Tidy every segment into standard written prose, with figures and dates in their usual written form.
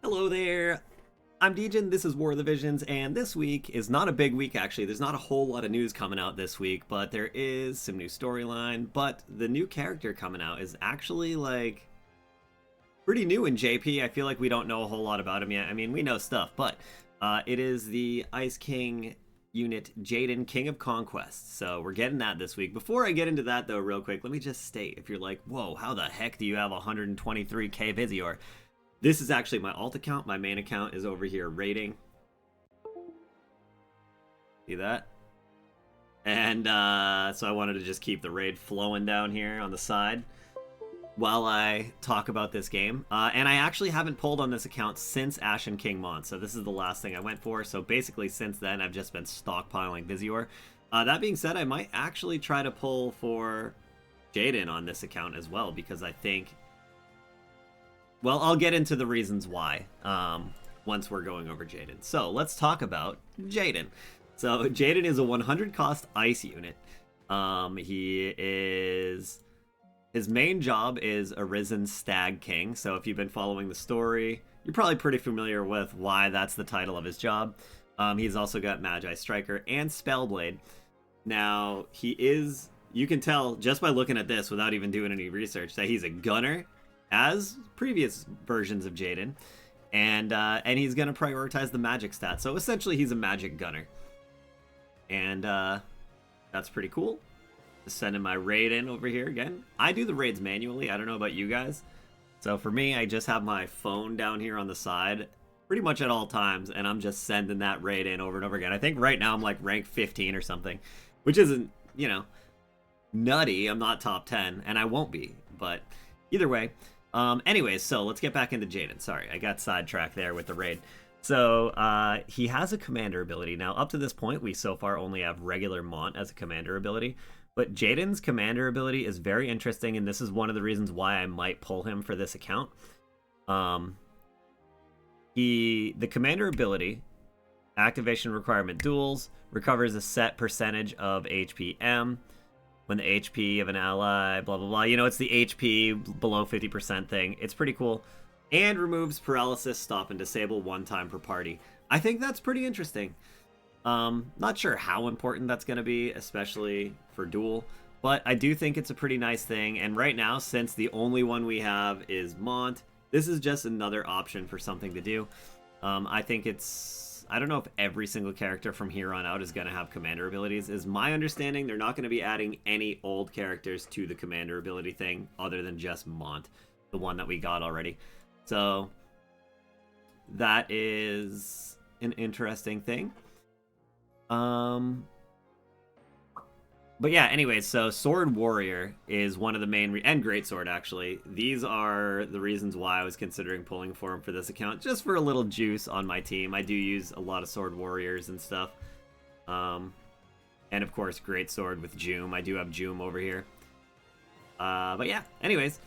Hello there. I'm Jayden, this is War of the Visions, and this week is not a big week actually. There's not a whole lot of news coming out this week, but there is some new storyline. But the new character coming out is actually like pretty new in JP. I feel like we don't know a whole lot about him yet. I mean, we know stuff, but it is the Ice King unit Jayden, King of Conquest. So we're getting that this week. Before I get into that though, real quick, let me just state, if you're like, whoa, how the heck do you have 123k Visior? This is actually my alt account. My main account is over here raiding. See that? And so I wanted to just keep the raid flowing down here on the side while I talk about this game. And I actually haven't pulled on this account since Ashen King Mon. So this is the last thing I went for. So basically since then I've just been stockpiling Visior. That being said, I might actually try to pull for Jayden on this account as well, because I think... Well, I'll get into the reasons why once we're going over Jayden. So let's talk about Jayden. So Jayden is a 100 cost ice unit. His main job is Arisen Stag King. So if you've been following the story, you're probably pretty familiar with why that's the title of his job. He's also got Magi Striker and Spellblade. Now he is, you can tell just by looking at this without even doing any research, that he's a gunner, as previous versions of Jayden, and he's going to prioritize the magic stat. So essentially he's a magic gunner, and that's pretty cool. Just sending my raid in over here again. I do the raids manually. I don't know about you guys. So for me, I just have my phone down here on the side pretty much at all times, and I'm just sending that raid in over and over again. I think right now I'm like rank 15 or something, which isn't, you know, nutty. I'm not top 10, and I won't be, but either way. Anyways, so let's get back into Jayden. Sorry, I got sidetracked there with the raid. So he has a commander ability. Now, up to this point, we so far only have regular Mont as a commander ability. But Jayden's commander ability is very interesting, and this is one of the reasons why I might pull him for this account. The commander ability, activation requirement duels, recovers a set percentage of HPM. When the HP of an ally, blah, blah, blah. You know, it's the HP below 50% thing. It's pretty cool. And removes paralysis, stop, and disable one time per party. I think that's pretty interesting. Not sure how important that's going to be, especially for duel. But I do think it's a pretty nice thing. And right now, since the only one we have is Mont, this is just another option for something to do. I think it's... I don't know if every single character from here on out is going to have commander abilities. Is my understanding they're not going to be adding any old characters to the commander ability thing other than just Mont, the one that we got already. So that is an interesting thing. But yeah, anyways, so Sword Warrior is one of the main, and Greatsword actually. These are the reasons why I was considering pulling for him for this account, just for a little juice on my team. I do use a lot of Sword Warriors and stuff. And of course, Greatsword with Joom. I do have Joom over here. But yeah, anyways,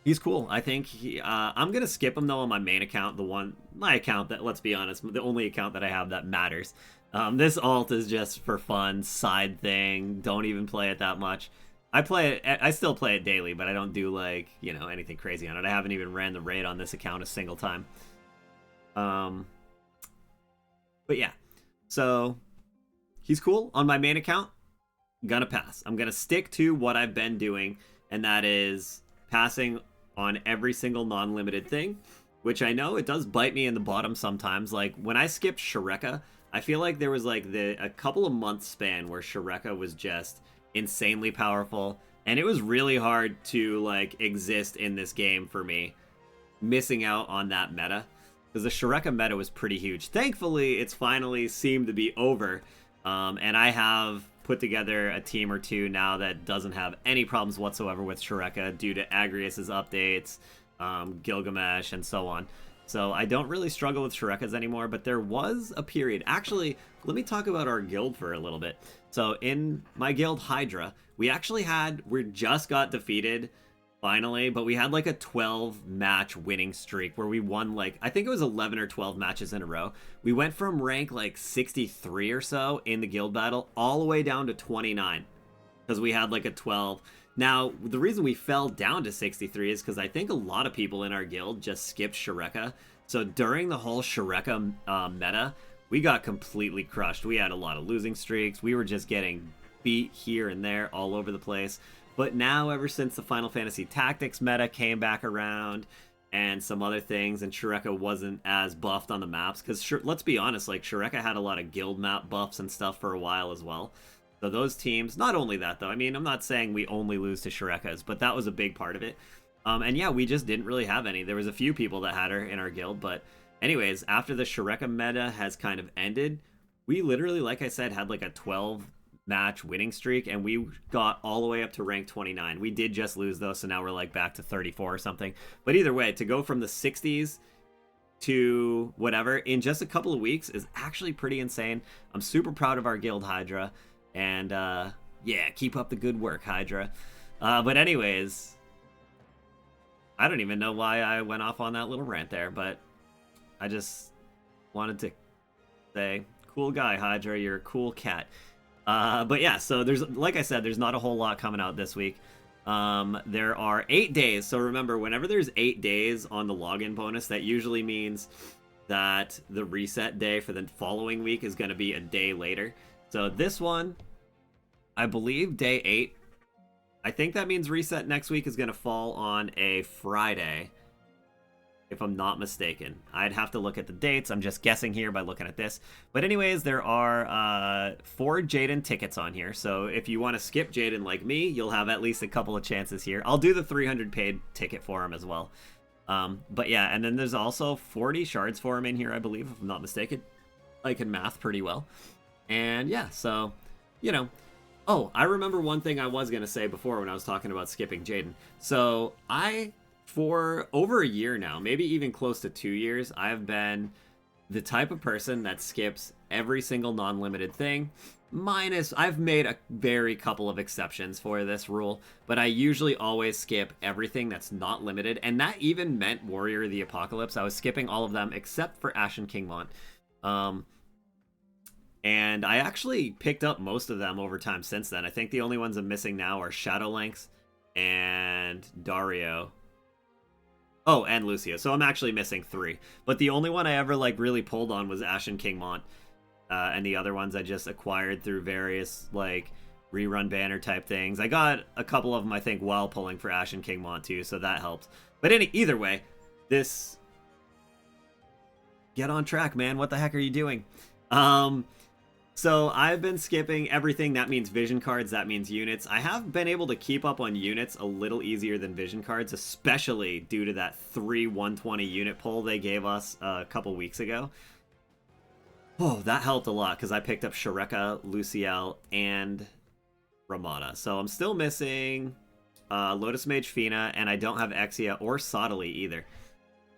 he's cool. I think I'm gonna skip him though on my main account, my account that, let's be honest, the only account that I have that matters. This alt is just for fun, side thing. Don't even play it that much. I still play it daily, but I don't do like, you know, anything crazy on it. I haven't even ran the raid on this account a single time. But yeah, so he's cool. On my main account, I'm gonna pass. I'm gonna stick to what I've been doing, and that is passing on every single non-limited thing, which I know it does bite me in the bottom sometimes. Like when I skipped Shreka, I feel like there was like a couple of months span where Shreka was just insanely powerful, and it was really hard to like exist in this game for me, missing out on that meta, because the Shreka meta was pretty huge. Thankfully, it's finally seemed to be over, and I have put together a team or two now that doesn't have any problems whatsoever with Shreka due to Agrius's updates, Gilgamesh, and so on. So I don't really struggle with Shrekas anymore, but there was a period. Actually, let me talk about our guild for a little bit. So in my guild, Hydra, we just got defeated finally, but we had like a 12 match winning streak where we won like, I think it was 11 or 12 matches in a row. We went from rank like 63 or so in the guild battle all the way down to 29 because we had like a 12 Now, the reason we fell down to 63 is because I think a lot of people in our guild just skipped Shureka. So during the whole Shureka meta, we got completely crushed. We had a lot of losing streaks. We were just getting beat here and there all over the place. But now, ever since the Final Fantasy Tactics meta came back around and some other things, and Shureka wasn't as buffed on the maps, because let's be honest, like Shureka had a lot of guild map buffs and stuff for a while as well. So those teams, not only that though, I mean, I'm not saying we only lose to Shurekas, but that was a big part of it. And yeah, we just didn't really have any. There was a few people that had her in our guild, but anyways, after the Shureka meta has kind of ended, we literally, like I said, had like a 12 match winning streak, and we got all the way up to rank 29. We did just lose though, so now we're like back to 34 or something. But either way, to go from the 60s to whatever in just a couple of weeks is actually pretty insane. I'm super proud of our guild, Hydra. And, yeah, keep up the good work, Hydra. But anyways, I don't even know why I went off on that little rant there, but I just wanted to say, cool guy, Hydra, you're a cool cat. But yeah, so there's, like I said, there's not a whole lot coming out this week. There are 8 days, so remember, whenever there's 8 days on the login bonus, that usually means that the reset day for the following week is going to be a day later. So this one, I believe day 8, I think that means reset next week is going to fall on a Friday, if I'm not mistaken. I'd have to look at the dates. I'm just guessing here by looking at this. But anyways, there are 4 Jayden tickets on here. So if you want to skip Jayden like me, you'll have at least a couple of chances here. I'll do the 300 paid ticket for him as well. But yeah, and then there's also 40 shards for him in here, I believe, if I'm not mistaken. I can math pretty well. And yeah, so, you know. Oh, I remember one thing I was going to say before when I was talking about skipping Jayden. So for over a year now, maybe even close to 2 years, I've been the type of person that skips every single non-limited thing. I've made a very couple of exceptions for this rule, but I usually always skip everything that's not limited. And that even meant Warrior of the Apocalypse. I was skipping all of them except for Ashen Kingmont. And I actually picked up most of them over time since then. I think the only ones I'm missing now are Shadowlynx and Dario. Oh, and Lucio. So I'm actually missing 3. But the only one I ever like really pulled on was Ashen Kingmont. And the other ones I just acquired through various like rerun banner type things. I got a couple of them, I think, while pulling for Ashen Kingmont too, so that helped. But either way, this... Get on track, man. What the heck are you doing? So I've been skipping everything. That means vision cards, that means units. I have been able to keep up on units a little easier than vision cards, especially due to that 3 120 unit pull they gave us a couple weeks ago. Oh, that helped a lot because I picked up Shureka, Luciel, and Ramada. So I'm still missing Lotus Mage Fina, and I don't have Exia or Sodali either.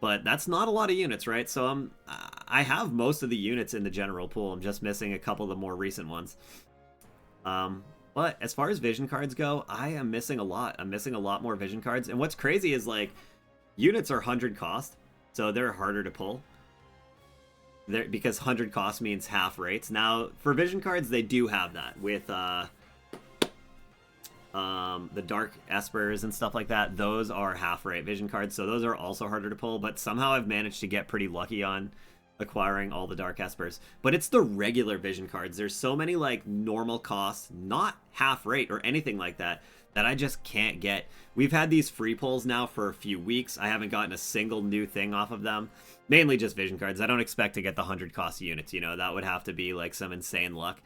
But that's not a lot of units, right? So I have most of the units in the general pool. I'm just missing a couple of the more recent ones. But as far as vision cards go, I am missing a lot. I'm missing a lot more vision cards. And what's crazy is, like, units are 100 cost, so they're harder to pull. Because 100 cost means half rates. Now, for vision cards, they do have that with the Dark Espers and stuff like that. Those are half rate vision cards, so those are also harder to pull. But somehow I've managed to get pretty lucky on acquiring all the Dark Espers. But it's the regular vision cards. There's so many like normal costs, not half rate or anything like that, that I just can't get. We've had these free pulls now for a few weeks. I haven't gotten a single new thing off of them. Mainly just vision cards. I don't expect to get the 100 cost units, you know. That would have to be like some insane luck.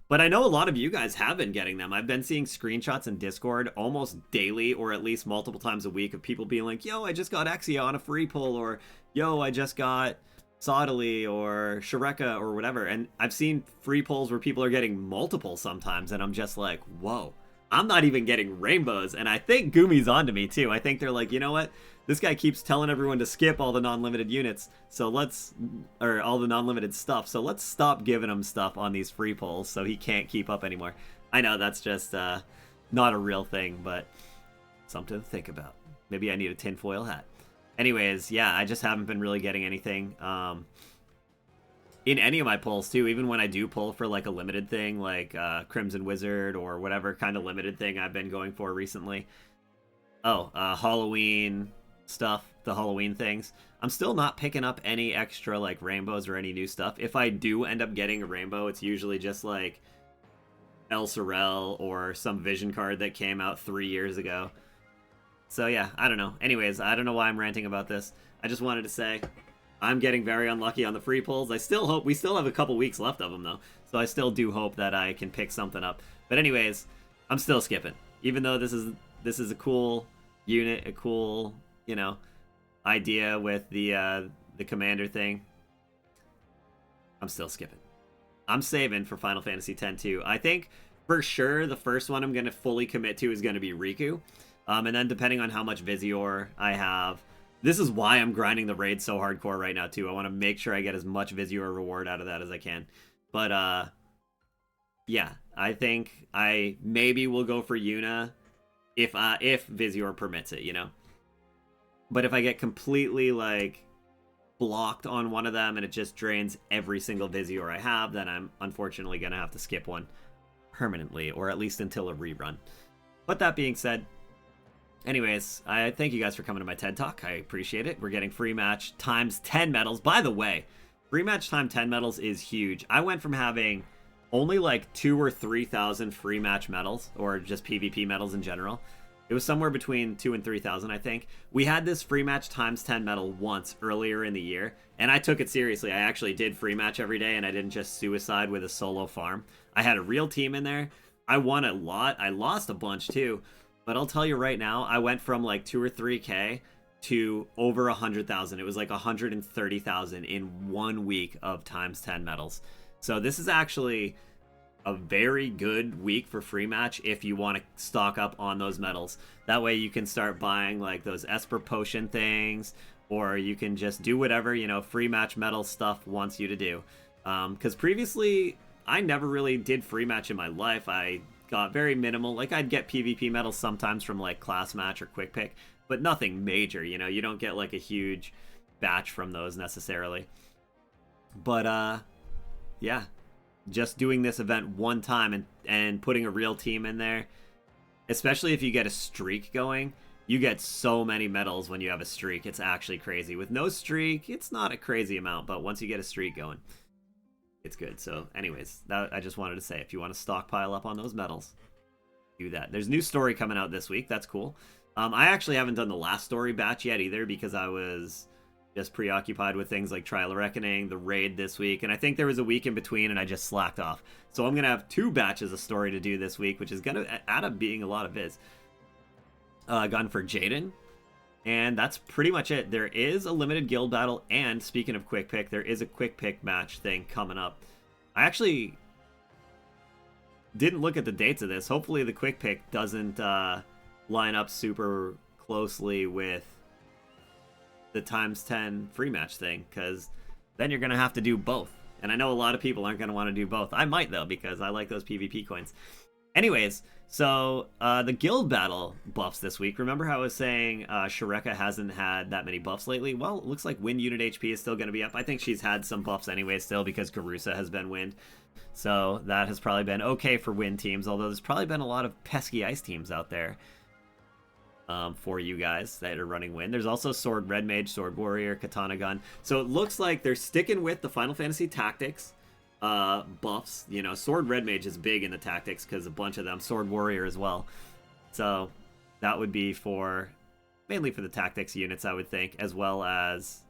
But I know a lot of you guys have been getting them. I've been seeing screenshots in Discord almost daily, or at least multiple times a week, of people being like, yo, I just got Exia on a free pull, or yo, I just got Sodali or Shureka or whatever. And I've seen free pulls where people are getting multiple sometimes, and I'm just like, whoa, I'm not even getting rainbows. And I think Gumi's onto me too. I think they're like, you know what? This guy keeps telling everyone to skip all the non-limited units, or all the non-limited stuff, so let's stop giving him stuff on these free pulls so he can't keep up anymore. I know that's just not a real thing, but something to think about. Maybe I need a tinfoil hat. Anyways, yeah, I just haven't been really getting anything. in any of my pulls too, even when I do pull for like a limited thing like Crimson Wizard or whatever kind of limited thing I've been going for recently. Oh, Halloween stuff, the Halloween things. I'm still not picking up any extra like rainbows or any new stuff. If I do end up getting a rainbow, it's usually just like El Sorel or some vision card that came out 3 years ago. So yeah, I don't know. Anyways, I don't know why I'm ranting about this. I just wanted to say I'm getting very unlucky on the free pulls. I still hope we still have a couple weeks left of them though. So I still do hope that I can pick something up. But anyways, I'm still skipping. Even though this is a cool unit, a cool, you know, idea with the commander thing. I'm still skipping. I'm saving for Final Fantasy X too. I think for sure the first one I'm going to fully commit to is going to be Riku. And then depending on how much Visior I have, this is why I'm grinding the raid so hardcore right now too. I want to make sure I get as much Visior reward out of that as I can. But yeah, I think I maybe will go for Yuna if Visior permits it, you know. But if I get completely like blocked on one of them and it just drains every single Visior I have, then I'm unfortunately gonna have to skip one permanently, or at least until a rerun. But that being said, anyways, I thank you guys for coming to my TED Talk. I appreciate it. We're getting free match times 10 medals. By the way, free match time 10 medals is huge. I went from having only like 2,000 or 3,000 free match medals, or just PvP medals in general. It was somewhere between 2,000 and 3,000, I think. We had this free match times 10 medal once earlier in the year, and I took it seriously. I actually did free match every day, and I didn't just suicide with a solo farm. I had a real team in there. I won a lot. I lost a bunch too, but I'll tell you right now, I went from like 2 or 3K to over 100,000. It was like 130,000 in 1 week of times 10 medals. So this is actually a very good week for free match if you want to stock up on those medals. That way you can start buying like those Esper potion things, or you can just do whatever, you know, free match medal stuff wants you to do. Because previously I never really did free match in my life. I got very minimal. Like I'd get PvP medals sometimes from like class match or quick pick, but nothing major, you know. You don't get like a huge batch from those necessarily. But yeah, just doing this event one time and putting a real team in there, especially if you get a streak going, you get so many medals when you have a streak. It's actually crazy. With no streak, it's not a crazy amount, but once you get a streak going, it's good. So anyways, that I just wanted to say, if you want to stockpile up on those medals, do that. There's a new story coming out this week. That's cool. I actually haven't done the last story batch yet either, because I was just preoccupied with things like Trial of Reckoning, the raid this week, and I think there was a week in between and I just slacked off. So I'm going to have 2 batches of story to do this week, which is going to add up being a lot of viz. Gone for Jayden, and that's pretty much it. There is a limited guild battle, and speaking of quick pick, there is a quick pick match thing coming up. I actually didn't look at the dates of this. Hopefully the quick pick doesn't line up super closely with the times 10 free match thing, because then you're gonna have to do both, and I know a lot of people aren't gonna want to do both. I might though, because I like those PvP coins. Anyways, so the guild battle buffs this week. Remember how I was saying Shreka hasn't had that many buffs lately? Well, it looks like win unit HP is still going to be up. I think she's had some buffs anyway still, because Garusa has been wind. So that has probably been okay for win teams, although there's probably been a lot of pesky ice teams out there for you guys that are running win. There's also Sword Red Mage, Sword Warrior, Katana Gun. So it looks like they're sticking with the Final Fantasy Tactics buffs. You know, Sword Red Mage is big in the Tactics because a bunch of them. Sword Warrior as well. So that would be for mainly for the Tactics units, I would think, as well as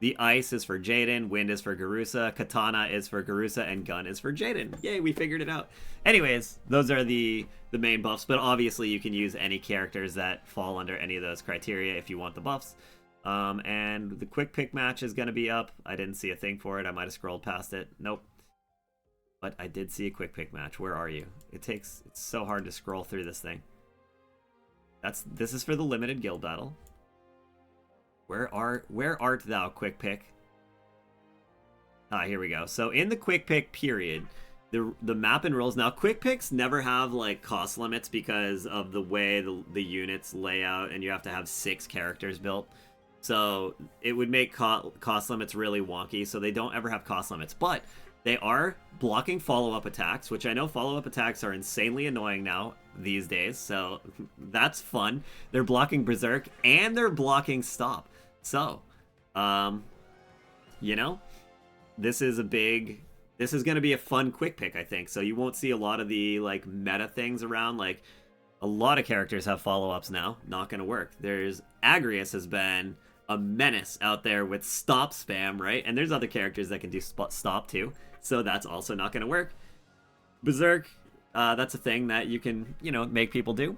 the Ice is for Jayden, Wind is for Garusa, Katana is for Garusa, and Gun is for Jayden. Yay, we figured it out. Anyways, those are the main buffs, but obviously you can use any characters that fall under any of those criteria if you want the buffs. And the quick pick match is going to be up. I didn't see a thing for it. I might have scrolled past it. Nope. But I did see a quick pick match. Where are you? It's so hard to scroll through this thing. This is for the limited guild battle. Where art thou, quick pick? Ah, here we go. So in the quick pick period, the map and rules. Now, quick picks never have like cost limits because of the way the units lay out, and you have to have 6 characters built. So it would make cost limits really wonky, so they don't ever have cost limits. But they are blocking follow-up attacks, which I know follow-up attacks are insanely annoying now these days, so that's fun. They're blocking Berserk, and they're blocking Stop. So, you know, this is going to be a fun quick pick, I think. So you won't see a lot of the, like, meta things around. Like, a lot of characters have follow-ups now. Not going to work. Agrius has been a menace out there with stop spam, right? And there's other characters that can do stop too. So that's also not going to work. Berserk, that's a thing that you can, make people do.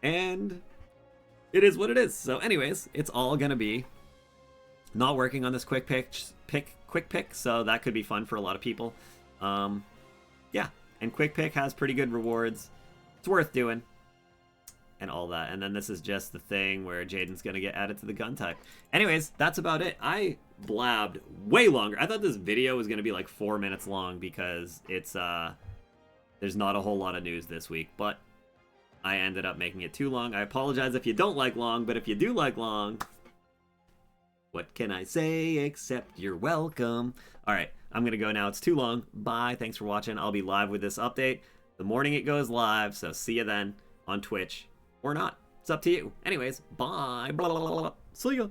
And it is what it is. So anyways, it's all going to be not working on this quick pick. So that could be fun for a lot of people. Yeah. And quick pick has pretty good rewards. It's worth doing. And all that. And then this is just the thing where Jayden's going to get added to the gun type. Anyways, that's about it. I blabbed way longer. I thought this video was going to be like 4 minutes long because it's, there's not a whole lot of news this week. But I ended up making it too long. I apologize if you don't like long, but if you do like long, what can I say except you're welcome? All right, I'm going to go now. It's too long. Bye. Thanks for watching. I'll be live with this update the morning it goes live. So see you then on Twitch. Or not. It's up to you. Anyways, bye. Blah, blah, blah, blah. See ya.